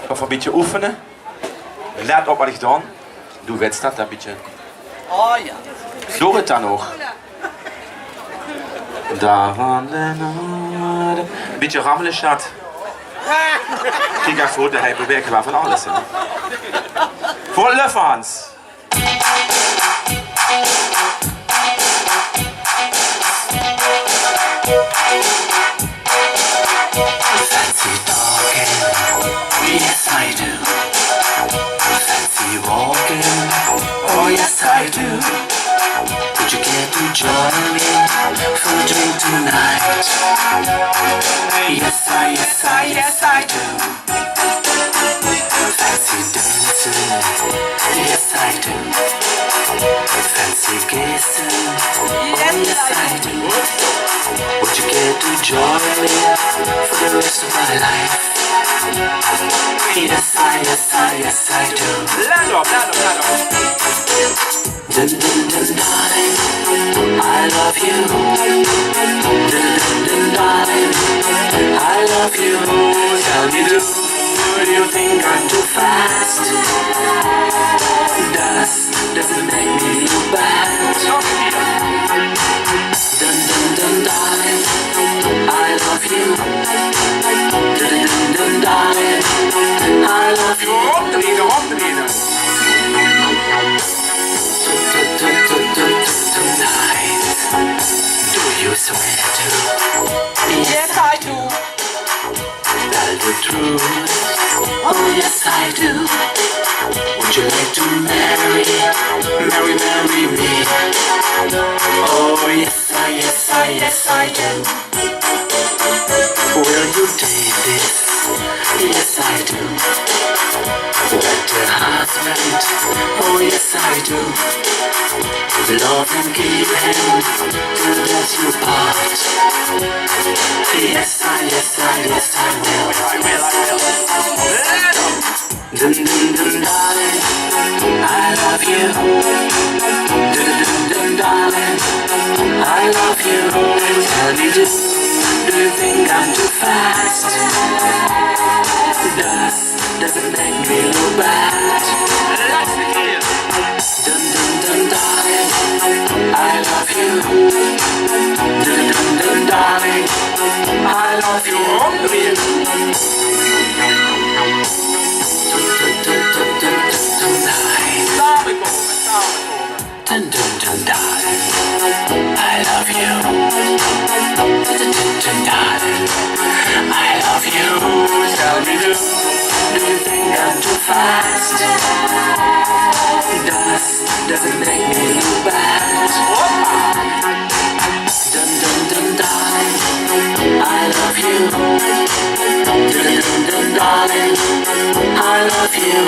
Of een beetje oefenen. Let op wat ik doe. Doe wedstrijd een beetje. Oh ja. Doe het dan nog. Daar van de noorden. Een beetje rammelen, schat. Kijk even voor, hij bewerkt wel van alles. Hè. Voor Lefans. Fancy talking, yes I do. Fancy walking, oh yes I do. Would you care to join me for a drink tonight? Yes I do. Fancy dancing, yes I do. Fancy kissing, oh yes I do. Would you care to join me for the rest of my life? Yes I do. Let op. Dun, dun, dun, darling, I love you. Dun, dun, dun, darling, I love you. Tell me, do you think I'm too fast? Does it make me look bad? Dun, dun, dun, darling, I love you. Dun, dun, dun, darling, I love you. Optreden. Tonight, do you swear to? Yes I do. Tell the truth. Oh yes I do. Would you like to marry me? Oh yes I do. Will you take this? Yes I do. Like a husband? Oh yes I do. Love and give hand till death you part. Yes I will. Dun dun dun darling, I love you. Dun dun dun darling, I love you. Tell me do you think I'm too fast? Does it make me look bad? Dun dun dun darling, I love you. Dun dun dun darling, I love you. Tonight, dun dun dun darling, I love you. Dun dun dun darling, I love you. Tell me do you think I'm too fast? Does it make me look bad? Dun dun dun darling, I love you. Dun dun dun darling, I love you.